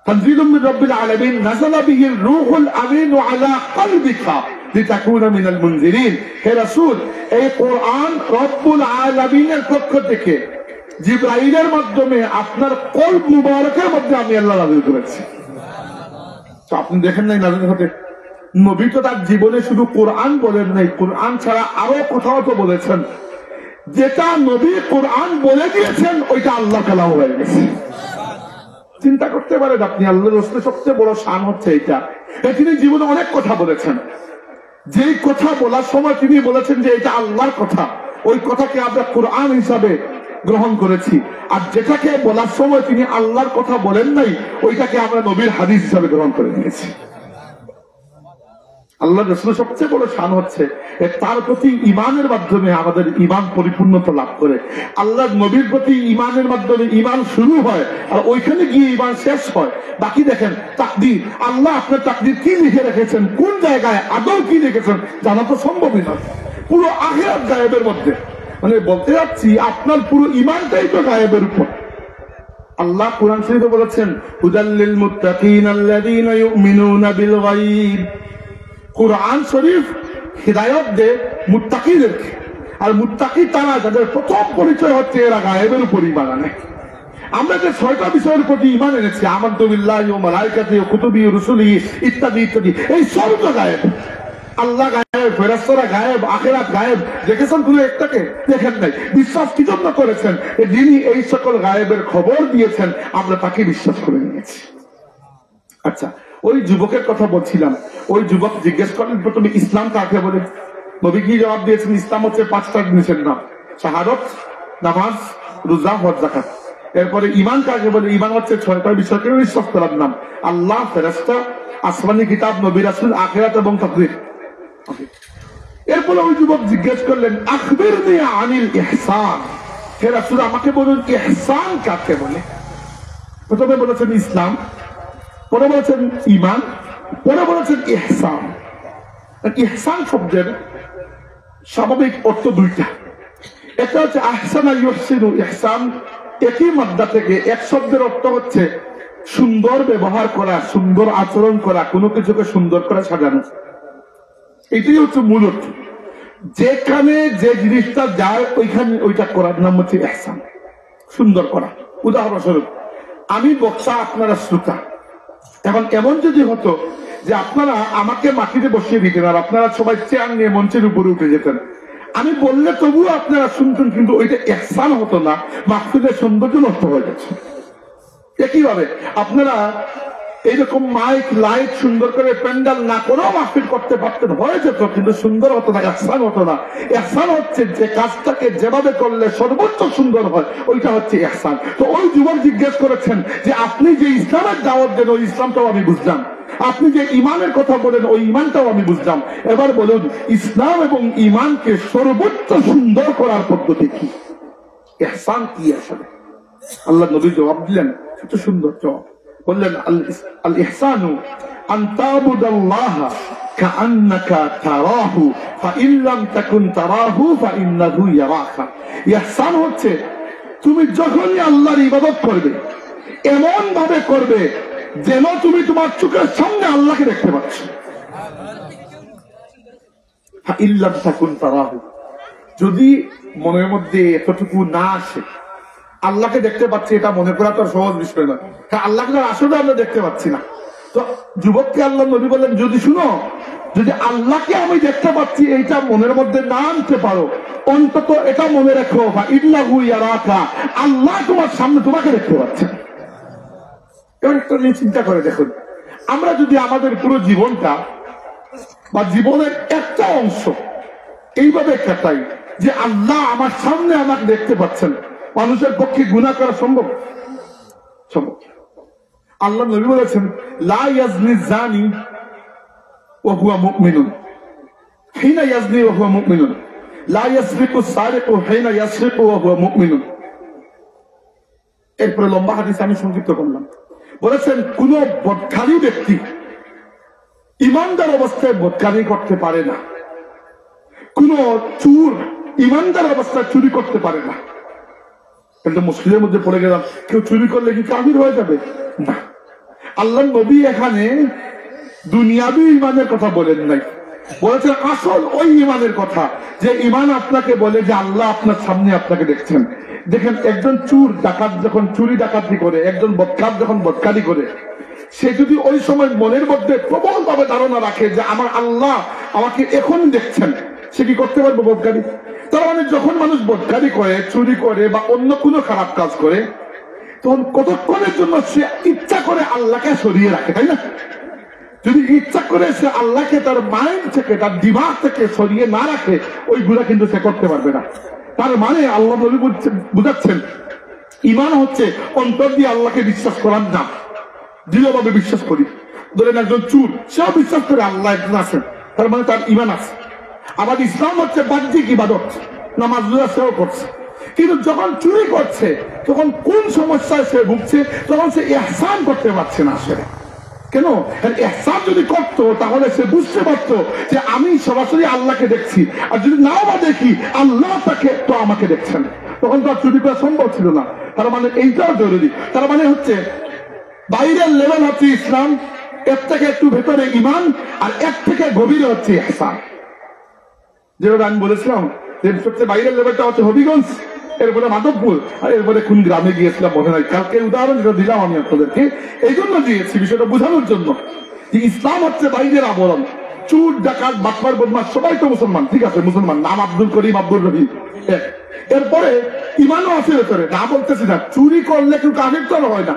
Speaker 1: তানজিলুম মির রাব্বিল আলামিন নাযালা বিহির রূহুল আমিন আলা কলবিকা লিতাকুনা মিনাল মুনজিরিন। হে রাসূল, এই কোরআন রব্বুল আলামিনের পক্ষ থেকে জিবরাইলের মাধ্যমে আপনার কলব মুবারকের মধ্যে আমি আল্লাহ নাযিল করেছি। তো আপনি দেখেন নাই নাযিল হতে? নবী তো তার জীবনে শুধু কোরআন বলেন নাই, কোরআন ছাড়া আরো কোথাও তো বলেছেন। যেটা নবী কোরআন বলে দিয়েছেন ওইটা আল্লাহ কালাম হয়ে গেছে। চিন্তা করতে পারেন আপনি, আল্লাহর রাসূলের সবচেয়ে বড় শান হচ্ছে এইটা। তিনি জীবনে অনেক কথা বলেছেন, যেই কথা বলার সময় তিনি বলেছেন যে এটা আল্লাহর কথা, ওই কথাকে আমরা কোরআন হিসাবে গ্রহণ করেছি। আর যেটাকে বলার সময় তিনি আল্লাহর কথা বলেন নাই, ওইটাকে আমরা নবীর হাদিস হিসাবে গ্রহণ করে নিয়েছি। আল্লাহ রাসূলের সবচেয়ে বড় শান হচ্ছে তার প্রতি ঈমানের মাধ্যমে আমাদের ঈমান পরিপূর্ণতা লাভ করে। আল্লাহর নবীর প্রতি ঈমানের মাধ্যমে ঈমান শুরু হয় আর ওইখানে গিয়ে ঈমান শেষ হয়। বাকি দেখেন তাকদীর, আল্লাহ আপনার তাকদীর কি লিখে রেখেছেন, কোন জায়গায় আদৌ কি লিখেছেন জানা তো সম্ভবই নয়। পুরো আখিরাত গায়েবের মধ্যে, মানে বলতে যাচ্ছি আপনার পুরো ঈমানটাই তো গায়েবের উপর। আল্লাহ কোরআন শরীফে বলেছেন হুদাল লিল মুত্তাকিন আল্লাযীনা ইউমিনুনা বিল গায়ব। কোরআন শরীফ হিদায়াত দেয় মুত্তাকিদেরকে, আর মুত্তাকি তারা যাদের প্রথম পরিচয় হচ্ছে এরা গায়েবের উপর ঈমান আনে। আমরা যে 6টা বিষয়ের প্রতি ঈমান এনেছি, আমানতু বিল্লাহি ওয়া মালাইকাতিহি ওয়া কুতুবিহি ওয়া রুসুলিহি ইত্যাদি ইত্যাদি, এই সব তো গায়েব। আল্লাহ গায়েব, ফেরেশতারা গায়েব, আখিরাত গায়েব। দেখেছেন কোনো একটাকে? দেখেন নাই। বিশ্বাস কি জন্য করেছেন? যিনি এই সকল গায়েবের খবর দিয়েছেন আমরা তাকে বিশ্বাস করে নিয়েছি। আচ্ছা, ওই যুবকের কথা বলছিলাম, ওই যুবক জিজ্ঞেস করলেন প্রথমে ইসলাম কাকে বলে? নবী কি জবাব দিয়েছেন? ইসলাম হচ্ছে 5টা জিনিসের নাম, শাহাদাত, নামাজ, রোজা, হজ, যাকাত। এরপরে ঈমান কাকে বলে? ঈমান হচ্ছে 6টা বিষয়কে বিশ্বাস করার নাম, আল্লাহ, ফেরেশতা, আসমানি কিতাব, নবী রাসূল, আখিরাত এবং তাকদীর। এরপরে ওই যুবক জিজ্ঞেস করলেন আখবিরনি আনিল ইহসান, হে রাসূল আমাকে বলুন ইহসান কাকে বলে? প্রথমে বলেছেন ইসলাম, পরে বলেছেন ঈমান, পরে বলেছেন ইহসান। ইহসান শব্দের স্বাভাবিক অর্থ দুইটা। একটা হচ্ছে আহসানা ইউহসিনু, ইহসান একই মাদ্দা থেকে এক শব্দের অর্থ হচ্ছে সুন্দর ব্যবহার করা, সুন্দর আচরণ করা, কোনো কিছুকে সুন্দর করে সাজানো। এটাই হচ্ছে মূল অর্থ। যেখানে যে জিনিসটা যায় ওইখানে ওইটা করার নাম হচ্ছে ইহসান, সুন্দর করা। উদাহরণস্বরূপ, আমি বক্তা, আপনারা শ্রোতা। এখন এমন যদি হতো যে আপনারা আমাকে মাটিতে বসিয়ে দিতেন আর আপনারা সবাই চেয়ার নিয়ে মঞ্চের উপরে উঠে যেতেন, আমি বললে তবুও আপনারা শুনতেন, কিন্তু ওইটা ইহসান হতো না, মাহফিলের সৌন্দর্য নষ্ট হয়ে গেছে। একইভাবে আপনারা এইরকম মাইক লাইট সুন্দর করে প্যান্ডেল না করেও মাহফিল করতে পারতেন, হয়ে যেত, কিন্তু সুন্দর হতো না, ইহসান হতো না। ইহসান হচ্ছে যে কাজটাকে যেভাবে করলে সর্বোচ্চ সুন্দর হয়, ওইটা হচ্ছে ইহসান। তো ওই যুবক জিজ্ঞেস করেছেন যে আপনি যে ইসলামের দাওয়াত দেন ওই ইসলামটাও আমি বুঝলাম, আপনি যে ইমানের কথা বলেন ওই ইমানটাও আমি বুঝলাম, এবার বলুন ইসলাম এবং ইমানকে সর্বোচ্চ সুন্দর করার পদ্ধতি কি, ইহসান কি আসলে? আল্লাহ নবী জবাব দিলেন, এত সুন্দর জবাব, বললেন আল ইহসানু আন তা'বুদাল্লাহা কাআন্নাকা তারাহু ফাইন লাম তাকুন তারাহু ফাইন্নাহু ইয়ারাকা। ইহসান হচ্ছে তুমি যখনই আল্লাহর ইবাদত করবে এমন ভাবে করবে যেন তুমি তোমার চোখের সামনে আল্লাহকে দেখতে পাচ্ছ। ফাইন লাম তাকুন তারাহু, যদি মনের মধ্যে এতটুকু না আসে, আল্লাহকে দেখতে পাচ্ছি এটা মনে করা তো সহজ বিষয় না, আল্লাহকে আসলে আমরা দেখতে পাচ্ছি না। তো যুবককে আল্লাহ নবী বললেন, যদি শুনো, যদি আল্লাহকে আমি দেখতে পাচ্ছি এইটা মনের মধ্যে না আনতে পারো, অন্তত এটা মনে রেখো ইন্নাহু ইয়ারাকা, আল্লাহ তোমার সামনে তোমাকে দেখতে পাচ্ছেন। এবার একটা জিনিস চিন্তা করে দেখুন, আমরা যদি আমাদের পুরো জীবনটা বা জীবনের একটা অংশ এইভাবে কাটাই যে আল্লাহ আমার সামনে আমাকে দেখতে পাচ্ছেন, মানুষের পক্ষে গুনাহ করা সম্ভব? সম্ভব। আল্লাহ নবী বলেছেন, লা ইয়াজনি জানি ওয়া হুয়া মুমিনুন হিনা ইয়াজনি ওয়া হুয়া মুমিনুন, লা ইয়াসরিকু সারিকু হিনা ইয়াসরিকু ওয়া হুয়া মুমিনুন। এরপরে লম্বা হাদিস আমি সংক্ষিপ্ত করলাম। বলেছেন, কোন বদকারী ব্যক্তি ইমানদার অবস্থায় বদকারী করতে পারে না, কোন চোর ইমানদার অবস্থায় চুরি করতে পারে না। কিন্তু মুশকিলের মধ্যে পড়ে গেলাম, কেউ চুরি করলে কি কাফির হয়ে যাবে? না। আল্লাহ নবী এখানে দুনিয়াবি ইমানের কথা বলেন নাই, বলেছেন আসল ওই ইমানের কথা, যে ইমান আপনাকে বলে যে আল্লাহ আপনার সামনে আপনাকে দেখছেন। দেখেন, একজন চোর ডাকাত যখন চুরি ডাকাতি করে, একজন বদকার যখন বদকারি করে, সে যদি ওই সময় মনের মধ্যে প্রবল ভাবে ধারণা রাখে যে আমার আল্লাহ আমাকে এখন দেখছেন, সে কি করতে পারবে? বদকারি। তার মানে যখন মানুষ বদকারি করে, চুরি করে বা অন্য কোনো খারাপ কাজ করে, তখন কতক্ষণের জন্য সে ইচ্ছা করে আল্লাহকে সরিয়ে রাখে, তাই না? যদি ইচ্ছা করে সে আল্লাহকে তার মাইন্ড থেকে, তার দিমাগ থেকে সরিয়ে না রাখে, ওই গুণা কিন্তু সে করতে পারবে না। তার মানে আল্লাহ নবী বুঝাচ্ছেন, ইমান হচ্ছে অন্তর দিয়ে আল্লাহকে বিশ্বাস করার নাম। দৃঢ়ভাবে বিশ্বাস করি। ধরেন একজন চোর, সেও বিশ্বাস করে আল্লাহ একজন আছেন, তার মানে তার ইমান আছে। আবার ইসলাম হচ্ছে বাহ্যিক ইবাদত, নামাজ রোজা সেও করছে, কিন্তু যখন চুরি করছে তখন কোন সমস্যায় সে ভুগছে? তখন সে ইহসান করতে পারছে না। আসলে কেন? ইহসান যদি করতো তাহলে সে বুঝতে পারতো যে আমি সরাসরি আল্লাহকে দেখছি, আর যদি নাও বা দেখি আল্লাহ তাকে তো আমাকে দেখছেন, তখন তো আর চুরি করা সম্ভব ছিল না। তার মানে এইটাও জরুরি। তার মানে হচ্ছে বাইরের লেভেল হচ্ছে ইসলাম, এর থেকে একটু ভেতরে ইমান, আর এর থেকে গভীরে হচ্ছে ইহসান। যেভাবে আমি বলেছিলাম যে সবচেয়ে বাইরের লেভেলটা হচ্ছে হবিগঞ্জ, এরপরে মাধবপুর, আর এরপরে কোন গ্রামে গিয়েছিলাম মনে হয়, কালকে উদাহরণ যেটা দিলাম আমি আপনাদেরকে এই জন্য দিয়েছি, বিষয়টা বোঝানোর জন্য যে ইসলাম হচ্ছে বাইরের আবরণ। চুর ডাকাত বাটপার বদমাশ সবাই তো মুসলমান, ঠিক আছে, মুসলমান, নাম আব্দুল করিম, আব্দুল রহিম। এরপরে ইমানও আছে ভেতরে, না বলতেছি না চুরি করলে কেউ কাফির তো হয় না।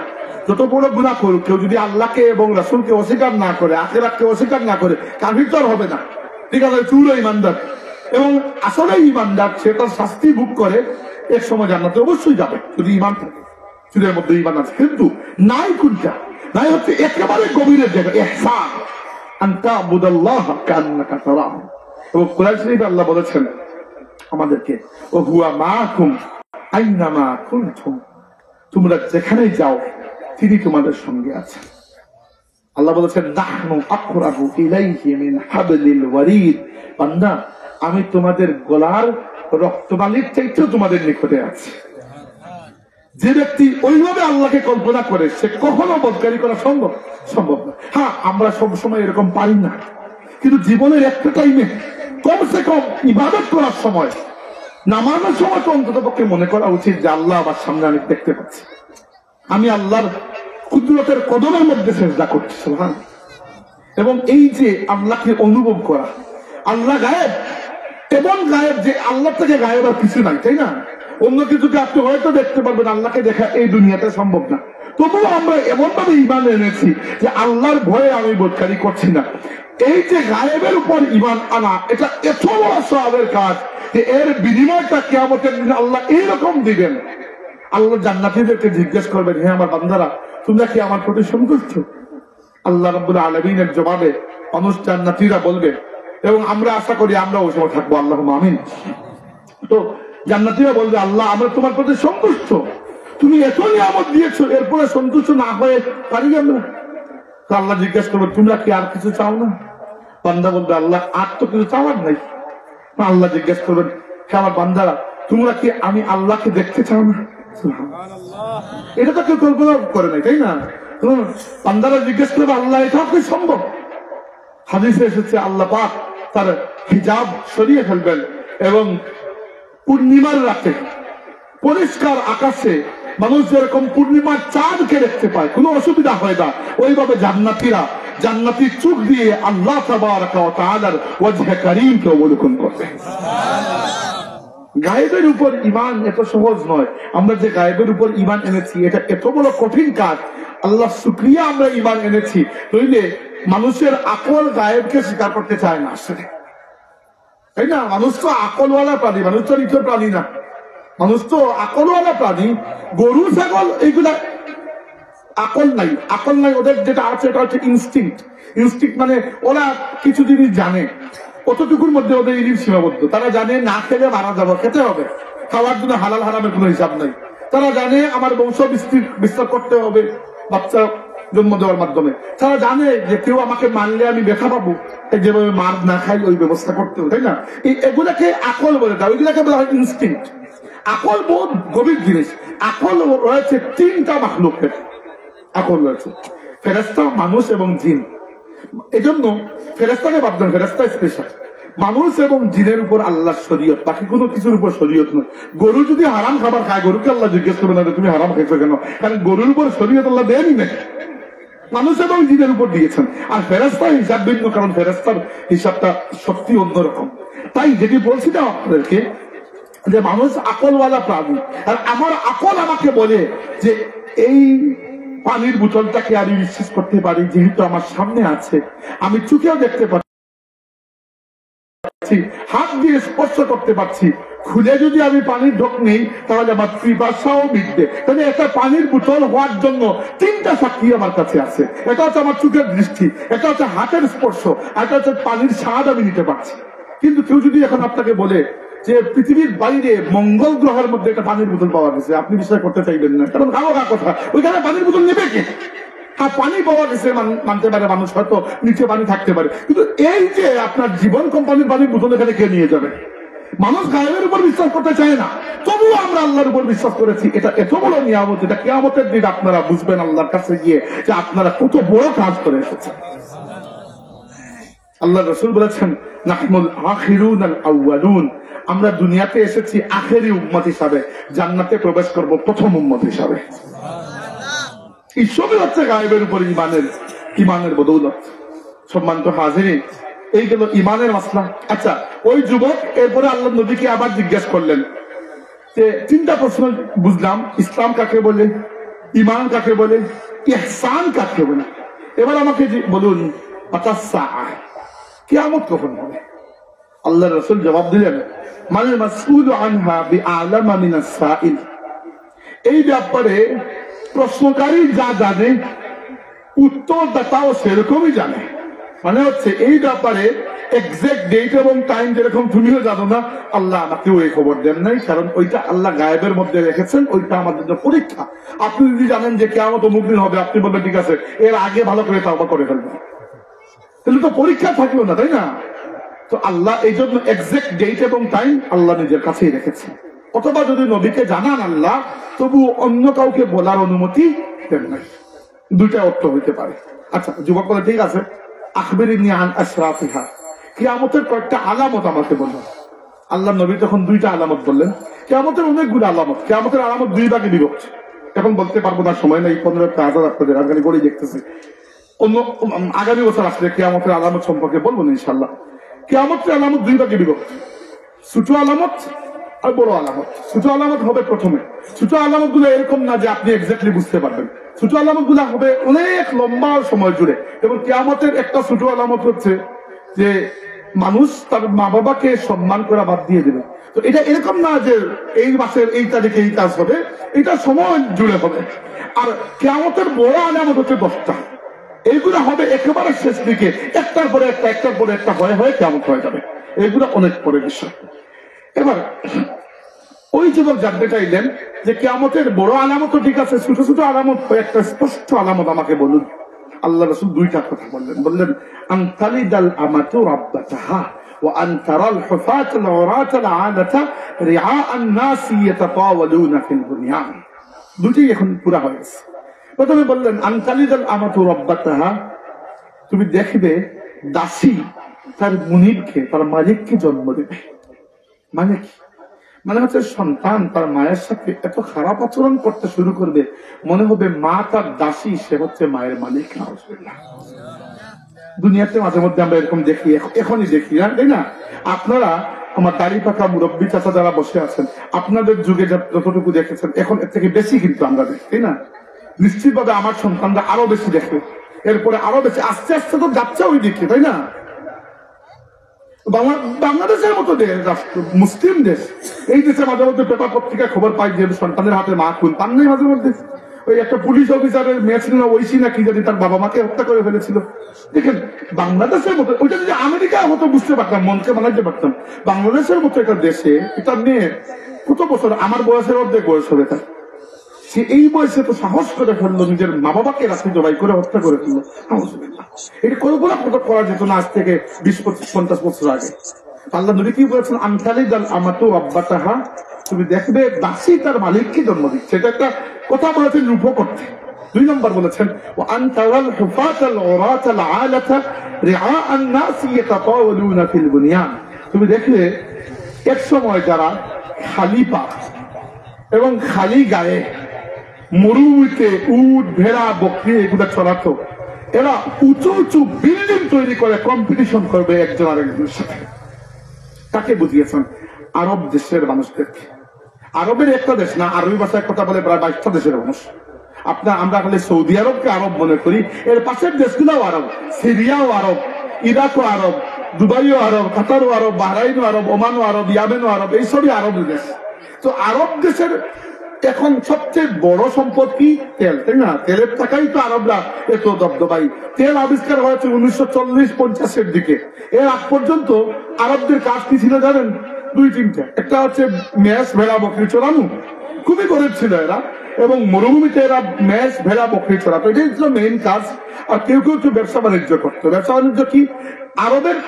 Speaker 1: যত বড় গুনাহ করুক, কেউ যদি আল্লাহকে এবং রাসূলকে অস্বীকার না করে, আখিরাতকে অস্বীকার না করে, কাফির তো হবে না, ঠিক আছে। চুরও ইমানদার, এবং আসলে ইমানদার সে তার শাস্তি ভোগ করে, এক সময় জান্নাতে অবশ্যই যাবে যদি ইমান থাকে, চুরের মধ্যে ইমান আছে। কিন্তু নাই কোনটা, নাই হচ্ছে একেবারে গভীরের জায়গা ইহসান, আন তা'বুদাল্লাহা কাআন্নাকা তারাহু। এবং কোরআন শরীফে আল্লাহ বলেছেন আমাদেরকে, ওয়া হুয়া মাআকুম আইনামা কুনতুম, তোমরা যেখানেই যাও তিনি তোমাদের সঙ্গে আছেন। আল্লাহ বলেছেন, নাহনু আকরাবু ইলাইহি মিন হাবলিল ওয়ারিদ, বান্দা আমি তোমাদের গলার রক্তবালির চাইতেও তোমাদের নিকটে আছি। যে ব্যক্তি ওইভাবে আল্লাহকে কল্পনা করে সে কখনো বদকারি করা সম্ভব না। হ্যাঁ, আমরা সবসময় এরকম পারি না, কিন্তু জীবনের একটা টাইমে কমসে কম ইবাদত করার সময়, নামাজের সময় তো অন্তত পক্ষে মনে করা উচিত যে আল্লাহ আমার সামনে আমি দেখতে পাচ্ছি, আমি আল্লাহর কুদরতের কদমের মধ্যে সেজদা করছি। সুবহানাল্লাহ। এবং এই যে আল্লাহকে অনুভব করা, আল্লাহ গায়েব, এমন গায়েব যে আল্লাহ থেকে গায়েব আর কিছু নাই, তাই না? অন্য কিছুকে আপনি হয়তো দেখতে পারবেন, আল্লাহকে দেখা এই দুনিয়াতে সম্ভব না। তবুও আমরা এমন ভাবে ঈমান এনেছি যে আল্লাহর ভয়ে আমি বদকারি করছি না। এই যে গায়েবের উপর ঈমান আনা, এটা এত বড় সওয়াবের কাজ যে এর বিনিময়টা কিয়ামতের দিন আল্লাহ এইরকম দিবেন। আল্লাহ জান্নাতীদেরকে জিজ্ঞেস করবেন, হে আমার বান্দারা, তোমরা কি আমার প্রতি সন্তুষ্ট? আল্লাহ রাব্বুল আলামিনের জবাবে মানুষ জান্নাতীরা বলবে, এবং আমরা আশা করি আমরা ওই সময় থাকবো, আল্লাহুম্মা আমিন। তো জান্নাতীরা বলবে, আল্লাহ আমরা তোমার প্রতি সন্তুষ্ট, তুমি এত নিয়ামত দিয়েছো, এরপরে সন্তুষ্ট না হয়ে পারি আমরা? আল্লাহ জিজ্ঞেস করবে, তোমরা কি আর কিছু চাও না? বান্দা বলবে, আল্লাহ আর তো কিছু চাওয়ার নাই। আল্লাহ জিজ্ঞেস করবেন, হে আমার বান্দারা, তোমরা কি আমি আল্লাহকে দেখতে চাও না? এটা তো কেউ কল্পনা করে নাই, তাই না? বান্দারা জিজ্ঞেস করবে, আল্লাহ এটা কি সম্ভব? হাদিসে এসেছে আল্লাহ পাক তার হিজাব সরিয়ে ফেলবেন এবং পূর্ণিমার রাতে পরিষ্কার আকাশে মানুষ যেরকম পূর্ণিমার চাঁদকে দেখতে পায়, কোনো অসুবিধা হয় না, ওইভাবে জান্নাতীরা জান্নাতি চোখ দিয়ে আল্লাহ তাবারাকা ওয়া তাআলার ওয়াজহে কারীমকে অবলোকন করবে। গায়েবের উপর ঈমান এত সহজ নয়। আমরা যে গায়েবের উপর ঈমান এনেছি, এটা এত বড় কঠিন কাজ। আল্লাহ শুকরিয়া আমরা ঈমান এনেছি, নইলে মানুষের আকল গায়েবকে স্বীকার করতে চায় না আসলে, তাই না? মানুষ তো আকলওয়ালা প্রাণী, মানুষ তো নিত্য প্রাণী না, মানুষ তো আকলওয়ালা প্রাণী। গরু ছাগল এইগুলা আকল নাই, আকল নাই ওদের। যেটা আছে এটা হচ্ছে ইনস্টিংক্ট। ইনস্টিংক্ট মানে ওরা কিছু জিনিস জানে, অতটুকুর মধ্যে ওদের ইলিম সীমাবদ্ধ। তারা জানে না খেলে মারা যাবো, খেতে হবে, খাওয়ার জন্য হালাল হারামের কোনো হিসাব নাই। তারা জানে আমার বংশ বিস্তার করতে হবে বাচ্চা জন্ম দেওয়ার মাধ্যমে। তারা জানে যে কেউ আমাকে মারলে আমি ব্যথা পাবো, যেভাবে মার না খাই ওই ব্যবস্থা করতে হবে, তাই না? এগুলাকে আকল বলে দেয়, ওইগুলাকে বলা হয় ইনস্টিংক্ট। আকল বহুত গভীর জিনিস। আকল রয়েছে তিনটা মাখলুকের, আকল রয়েছে ফেরেশতা, মানুষ এবং জিন। এজন্য ফেরেশতাকে বাদ দেন, ফেরেশতা স্পেশাল। মানুষ এবং জিনের উপর আল্লাহ শরীয়ত, বাকি কোনো কিছুর উপর শরীয়ত নয়। গরু যদি হারাম খাবার খায়, গরুকে আল্লাহ জিজ্ঞেস করবে না তুমি হারাম খাইছো কেন, কারণ গরুর উপর শরীয়ত আল্লাহ দেয়নি না, মানুষ এবং জিনের উপর দিয়েছেন। আর ফেরেশতার হিসাব ভিন্ন, কারণ ফেরেশতার হিসাবটা সত্যি অন্যরকম। তাই যেটি বলছিলাম আপনাদেরকে যে মানুষ আকলওয়ালা প্রাণী, আর আমার আকল আমাকে বলে যে এই পানির বোতলটাকে আমি বিশ্বাস করতে পারি, যেহেতু আমার সামনে আছে, আমি চোখেও দেখতে পাচ্ছি, হাত দিয়ে স্পর্শ করতে পারছি। খুলে যদি আমি পানির ঢোক নেই তাহলে আমার পিপাসাও মিটবে। তাহলে একটা পানির বোতল হওয়ার জন্য তিনটা সাক্ষী আমার কাছে আছে। এটা হচ্ছে আমার চোখের দৃষ্টি, এটা হচ্ছে হাতের স্পর্শ, এটা হচ্ছে পানির স্বাদ আমি নিতে পারছি। কিন্তু কেউ যদি এখন আপনাকে বলে যে পৃথিবীর বাইরে মঙ্গল গ্রহের মধ্যে একটা পানির বোতল পাওয়া গেছে, আপনি বিশ্বাস করতে চাইবেন না, কারণ গাও গা কথা, ওইখানে পানির বোতল নেবে কে? হ্যাঁ, পানি পাওয়া গেছে মানতে পারে মানুষ, হয়তো নিচে পানি থাকতে পারে, কিন্তু এই যে আপনার জীবন কোম্পানির পানির বোতল এখানে কে নিয়ে যাবে? মানুষ গায়েবের উপর বিশ্বাস করতে চায় না, তবুও আমরা আল্লাহর উপর বিশ্বাস করেছি। এটা এত বড় নিয়ামত, এটা কিয়ামতের দিন আপনারা বুঝবেন আল্লাহর কাছে গিয়ে যে আপনারা কত বড় কাজ করে এসেছেন। আল্লাহ রাসূল বলেছেন, নাহনুল আখিরুন আল আউয়ালুন, আমরা দুনিয়াতে এসেছি আখেরি উম্মত হিসাবে, জান্নাতে প্রবেশ করব প্রথম উম্মত হিসাবে। এই সবই হচ্ছে গায়েবের উপর ইমানের বদৌলত। সম্মানিত হাজিরিন, এই গেল ইমানের মাসলা। আচ্ছা, ওই যুবক এরপরে আল্লাহ নবীকে আবার জিজ্ঞেস করলেন যে তিনটা প্রশ্ন বুঝলাম, ইসলাম কাকে বলে, ইমান কাকে বলে, ইহসান কাকে বলে, এবার আমাকে বলুন কিয়ামত কখন হবে? আল্লাহ রাসূল জবাব দিলেন, মাল মাসউলু আনহা বিআলামা মিনাস সাইল। এই ব্যাপারে প্রশ্নকারী যা জানে উত্তরদাতাও সেরকমই জানে। মানে হচ্ছে এই ব্যাপারে এক্সাক্ট ডেট এবং টাইম যেরকম তুমিও জানো না, আল্লাহ আমাকেও এই খবর দেন নাই, কারণ ওইটা আল্লাহ গায়েবের মধ্যে রেখেছেন, ওইটা আমাদের জন্য পরীক্ষা। আপনি যদি জানেন যে কিয়ামত অমুক দিন হবে, আপনি বলবেন ঠিক আছে, এর আগে ভালো করে তাওবা করে ফেলবেন, তাহলে তো পরীক্ষা থাকলো না, তাই না? তো আল্লাহ এই জন্য এক্সাক্ট ডেট এবং টাইম আল্লাহ নিজের কাছেই রেখেছেন। অথবা যদি নবীকে জানান আল্লাহ, তবু অন্য কাউকে বলার অনুমতি দেন নাই। দুইটা অর্থ হইতে পারে। আচ্ছা, যুবক বলে ঠিক আছে, আখবিরিনি আন আশরাফিহা, কিয়ামতের কয়েকটা আলামত আমাকে বললেন। আল্লাহ নবী তখন দুইটা আলামত বললেন। কিয়ামতের অনেকগুলো আলামত, কিয়ামতের আলামত দুই ভাগে বিভক্ত। এখন বলতে পারবো না, সময় নেই, 15টা হাজার আপনাদের আজকাল গড়ি দেখতেছে। অন্য আগামী বছর আসলে কিয়ামতের আলামত সম্পর্কে বলবো না ইনশাল্লাহ। কিয়ামতের আলামত দুই ভাগে বিভক্ত, ছোট আলামত আর বড় আলামত। ছোট আলামত হবে প্রথমে। ছোট আলামত গুলো এরকম না যে আপনি এক্স্যাক্টলি বুঝতে পারবেন। ছোট আলামত গুলো হবে অনেক লম্বা সময় জুড়ে। এবং কিয়ামতের একটা ছোট আলামত হচ্ছে যে মানুষ তার মা বাবাকে সম্মান করা বাদ দিয়ে দেবে। তো এটা এরকম না যে এই মাসের এই তারিখে এই কাজ হবে, এটা সময় জুড়ে হবে। আর কিয়ামতের বড় আলামত হচ্ছে 10টা। এইগুলো হবে একেবারে শেষ দিকে, একটার পরে একটা, একটার পরে একটা হয়ে হয়ে কিয়ামত হয়ে যাবে। এইগুলো অনেক পরে বিষয়। এবার ওই যুবক জানতে চাইলেন যে কিয়ামতের বড় আলামত ঠিক আছে, ছোট ছোট আলামত, একটা স্পষ্ট আলামত আমাকে বলুন। আল্লাহ রাসূল দুইটা কথা বললেন আন তালিদাল আমাতু রাব্বাতাহা ওয়া আন তারাল হুফাতাল উরাতাল আলাতা রিআ আন-নাস ইয়াতাতাওয়ালুনা ফিল বুনিয়ান। দুটোই এখন পুরা হয়ে গেছে। প্রথমে বললেন আন তালিদাল আমাতু রাব্বাতাহা, তুমি দেখবে দাসী তার মুনিবকে, তার মালিককে জন্ম দেবে। মানে কি? মানে হচ্ছে সন্তান তার মায়ের সাথে এত খারাপ আচরণ করতে শুরু করবে, মনে হবে মা তার দাসী, সে হচ্ছে মায়ের মালিক। দুনিয়াতে মাঝে মধ্যে আমরা এরকম দেখি, এখনই দেখি, তাই না? আপনারা আমার দাড়ি পাকা মুরব্বী চাচা যারা বসে আছেন, আপনাদের যুগে যতটুকু দেখেছেন এখন এর থেকে বেশি কিন্তু আমরা দেখি, তাই না? নিশ্চিতভাবে আমার সন্তানরা আরো বেশি দেখবে, এরপরে আরো বেশি, আস্তে আস্তে তো যাচ্ছে ওই দিকে, তাই না? বাংলাদেশের মতো দেশ, রাষ্ট্র, মুসলিম দেশ, এই দেশে মাঝে মধ্যে পেপার পত্রিকায় খবর পাই যে সন্তানের হাতে মা খুন পান নাই। মাঝে মধ্যে ওই একটা পুলিশ অফিসারের মেয়ে ছিল না, ঐশী না কি জানি, তার বাবা মাকে হত্যা করে ফেলেছিল। দেখেন বাংলাদেশের মতো, ওইটা যদি আমেরিকা হতো বুঝতে পারতাম, মনকে বানাইতে পারতাম। বাংলাদেশের মতো একটা দেশে এটা মেয়ে কত বছর, আমার বয়সের অর্ধেক বয়স হবে তার, সে এই বয়সে তো সাহস করে ফেললো, নিজের মা বাবাকে রাত্রি জবাই করে হত্যা করে ফেললো। এটা কল্পনা করা যেত না আজ থেকে 20-50 বছর আগে। আল্লাহ নবী কি বলেছেন আন তালিদাল আমাতু রাব্বাতাহা, তুমি দেখবে দাসী তার মালিককে জন্ম দিচ্ছে। এটা একটা কথা বলেছেন রূপ করতে। 2 নম্বর বলেছেন ওয়া আন তারাল হুফাতাল উরাতাল আলাতা রিআ আন-নাস ইয়াতাতাওয়ালুনা ফিল বুনিয়ান, তুমি দেখলে এক সময় যারা খালি পা এবং খালি গায়ে মরুভূমিতে উট ভেড়া বকরি এগুলো চড়াতো, এরা উঁচু উঁচু বিল্ডিং তৈরি করে কম্পিটিশন করবে একজন আরেকজনের সাথে। কাকে বুঝিয়েছেন? আরব দেশের মানুষদেরকে। আরবের একটা দেশ না, আরবি ভাষায় কথা বলে প্রায় 22টা দেশের মানুষ। আমরা খালি সৌদি আরবকে আরব মনে করি, এর পাশের দেশগুলোও আরব, সিরিয়াও আরব, ইরাকও আরব, দুবাইও আরব, কাতারও আরব, বাহরাইনও আরব, ওমানও আরব, ইয়ামেনও আরব, এইসবই আরব দেশ। তো আরব দেশের এখন সবচেয়ে বড় সম্পদ কি? তেল, তাই না? তেলের টাকাই তো আরবরা এত দবদবাই। তেল আবিষ্কার হয়েছে 1940-50-এর দিকে। এর আগ পর্যন্ত আরবদের কাজ কি ছিল জানেন? 2-3টা। একটা হচ্ছে মেষ ভেড়া বকরি চড়ানো, খুবই গরিব ছিল এরা, এবং মরুভূমিতে এরা মেষ ভেড়া বকরি চড়াতো, এটাই ছিল মেইন কাজ। আর কেউ কেউ কেউ ব্যবসা বাণিজ্য করতো। ব্যবসা বাণিজ্য কি? আরবের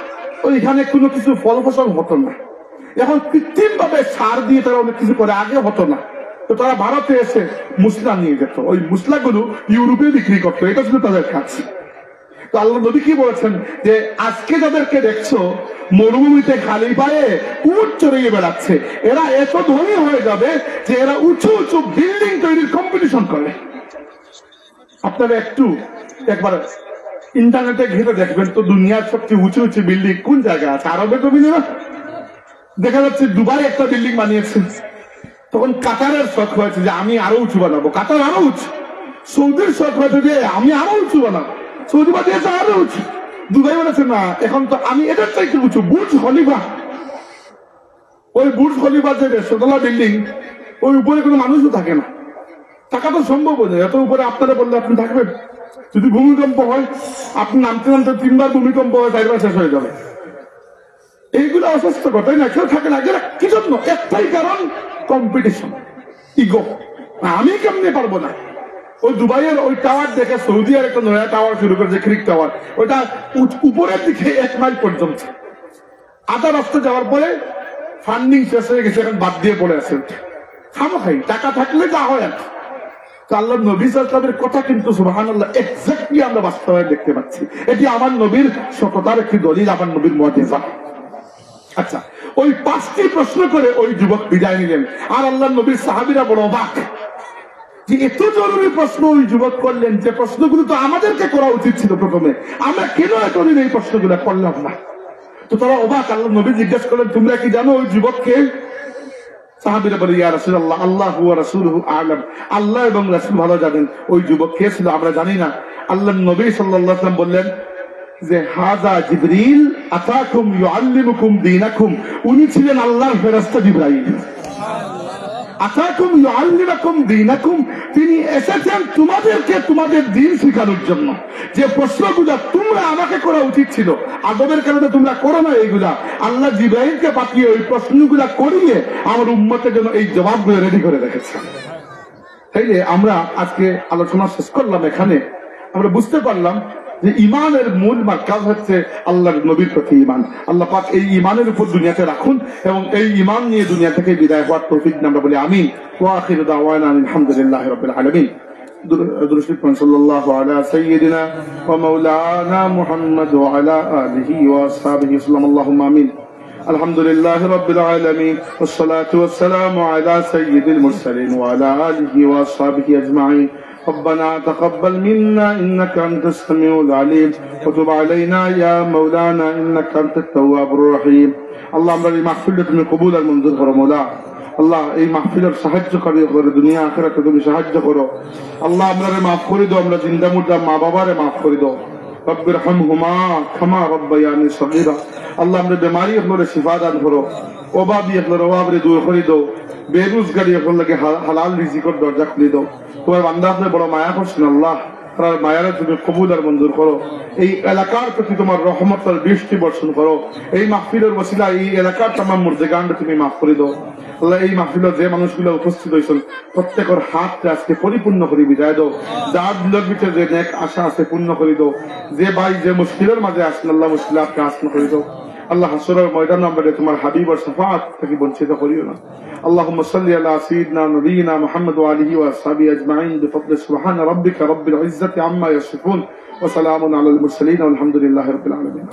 Speaker 1: ওইখানে কোনো কিছু ফল ফসল হতো না, এখন কৃত্রিম ভাবে সার দিয়ে তারা অনেক কিছু করে, আগে হতো না। তো তারা ভারতে এসে মুসলা নিয়ে যেত, ওই মুসলাগুলো ইউরোপে বিক্রি করতো, এটা ছিল তাদের কাজ। তো আল্লাহ নবী কি বলেছেন যে আজকে যাদেরকে দেখছো মরুভূমিতে খালি পায়ে উট চড়িয়ে বেড়াচ্ছে, এরা এত ধনী হয়ে যাবে যে এরা উঁচু উঁচু বিল্ডিং তৈরির কম্পিটিশন করে। আপনারা একবার ইন্টারনেটে ঘেটে দেখবেন তো দুনিয়ার সবচেয়ে উঁচু উঁচু বিল্ডিং কোন জায়গায় আছে? আরবে তো বিল্ডিং দেখা যাচ্ছে, দুবাই একটা বিল্ডিং বানিয়েছে, তখন কাতারের শখ হয়েছে যে আমি আরো উঁচু বানাবো, কাতার আরো উঁচু। সৌদির শখ হয়েছে যে আমি আরো উঁচু বানাবো, সৌদি বানিয়েছে আরো উঁচু। দুবাই বলেছে না, এখন তো আমি এটার চাইতে উঁচু। বুর্জ খলিফা, ওই বুর্জ খলিফা যে 100 বিল্ডিং, ওই উপরে কোনো মানুষও থাকে না, থাকা তো সম্ভব নয়। এত উপরে আপনারা বললে আপনি থাকবেন? যদি ভূমিকম্প হয়, আপনি নামতে নামতে 3বার ভূমিকম্প হয়, 4বার শেষ হয়ে যাবে। এইগুলো অস্বাস্থ্যকর, তাই না? কেউ থাকে না। কি জন্য? একটাই কারণ, কম্পিটিশন, ইগো। আমি কেমনে পারবো না? ওই দুবাইয়ের ওই টাওয়ার দেখে সৌদি আর একটা নয়া টাওয়ার শুরু করেছে, ক্রিক টাওয়ার, ওইটা উপরের দিকে 1 মাইল পর্যন্ত। আধা রাস্তা যাওয়ার পরে ফান্ডিং শেষ হয়ে গেছে, এখন বাদ দিয়ে পড়ে আছে। খামোখাই টাকা থাকলে যা হয় আর আল্লাহ নবী সাল্লামের কথা কিন্তু সুবহানাল্লাহ এক্স্যাক্টলি আমরা বাস্তবায়ন দেখতে পাচ্ছি। এটি আমার নবীর সততার একটি দলিল, আমার নবীর মুআজিজা। আচ্ছা, ওই 5টি প্রশ্ন করে ওই যুবক বিদায় নিলেন। আর আল্লাহ নবীর সাহাবীরা বড় অবাক যে এত জরুরি প্রশ্ন ওই যুবক করলেন, যে প্রশ্নগুলো তো আমাদেরকে করা উচিত ছিল প্রথমে, আমরা কেন এতদিন এই প্রশ্নগুলো করলাম না? তো তারা অবাক। আল্লাহ নবী জিজ্ঞেস করলেন, তোমরা কি জানো ওই যুবককে? সাহাবীরা বলে, ইয়া রাসূলুল্লাহ, আল্লাহু ওয়া রাসূলুহু আ'লাম, আল্লাহ এবং রাসূল ভালো জানেন ওই যুবক কে ছিল, আমরা জানি না। আল্লাহ নবী সাল্লাল্লাহু আলাইহি ওয়াসাল্লাম বললেন যে হাযা জিবরিল আতাকুম ইউআল্লিমুকুম দীনাকুম, উনি ছিলেন আল্লাহর ফেরেশতা জিবরাইল। আতাকুম ইউআল্লিমুকুম দীনাকুম, তিনি এসেছেন তোমাদেরকে তোমাদের দ্বীন শেখানোর জন্য। যে প্রশ্নগুলো তোমরা আমাকে করা উচিত ছিল, আদবের কারণে তোমরা করো না, এইগুলা আল্লাহ জিবরাইলকে পাঠিয়ে ওই প্রশ্নগুলা করিয়ে আমার উম্মতের জন্য এই জবাবগুলো রেডি করে রেখেছে। তাইলে আমরা আজকে আলোচনা শেষ করলাম এখানে। আমরা বুঝতে পারলাম যে ইমানের মূল মার্কাজ হচ্ছে আল্লাহর নবীর প্রতি ইমান। আল্লাহ পাক এই ইমানের উপর দুনিয়াতে রাখুন এবং এই ইমান নিয়ে দুনিয়া থেকে বিদায় হওয়ার তৌফিক আমরা বলি আমিন। ওয়া আখিরু দাওয়ানা আলহামদুলিল্লাহি রাব্বিল আলামিন। দুরূদ সাল্লাল্লাহু আলা সাইয়্যিদিনা ওয়া মাওলানা মুহাম্মদ ওয়া আলা আলিহি ওয়া আসহাবিহি সাল্লাল্লাহু আমিন। আলহামদুলিল্লাহি রাব্বিল আলামিন ওয়াস সালাতু ওয়াস সালামু আলা সাইয়্যিদিল মুরসালিন ওয়া আলা আলিহি ওয়া আসহাবিহি আজমাইন। ربنا تقبل منا إنك أنت السميع العليم وتب علينا يا مولانا إنك أنت التواب الرحيم। الله আমরা এই মাহফিলটা তুমি কবুল আর মঞ্জুর করো মওলা। আল্লাহ এই মাহফিলের সাহায্য করে দুনিয়া আখিরাতে তুমি সাহায্য করো। আল্লাহ আমরারে মাফ করে দাও, আমরা জিন্দা মুর্দা মা বাবারে মাফ করে দাও। রব্বির হামহুমা কামা রাব্বায়ানি সগীরা। আল্লাহ আমরা বেমারি আপনারে শিফা দান করো, অভাবী আপনার অভাবরে দূর করে দাও, বেরোজগারি আপনার লাগে হালাল রিজিকের দরজা খুলে দাও। তোমার বান্দা আপনি বড় মায়া করছেন আল্লাহ, তার মায়ারে তুমি কবুল আর মঞ্জুর করো। এই এলাকার প্রতি তোমার রহমত আর বৃষ্টি বর্ষণ করো। এই মাহফিলের ওসিলা এই এলাকার তামাম মুর্দেগানকে তুমি মাফ করে দাও। আল্লাহ এই মাহফিলের যে মানুষগুলো উপস্থিত হয়েছেন প্রত্যেকের হাতকে আজকে পরিপূর্ণ করে বিদায় দাও। যার দিলের ভিতরে যে নেক আশা আছে পূর্ণ করে দাও। যে ভাই যে মুশকিলের মাঝে আসেন আল্লাহ মুশকিল আপনি আসান করে দাও। আল্লাহ হাসরের ময়দান আমরা তোমার হাবিব আর শাফাআত থেকে বঞ্চিত করিও না। আল্লাহুম্মা সাল্লি আলা সাইয়্যিদিনা নবিয়িনা মুহাম্মদ ওয়া আলিহি ওয়া আসহাবিহি আজমাইন বিফadli সুবহানা রাব্বিকা রাব্বিল ইজ্জাতি আম্মা ইয়াসিফুন ওয়া সালামুন আলাল মুরসালিন ওয়া আলহামদুলিল্লাহি রাব্বিল আলামিন।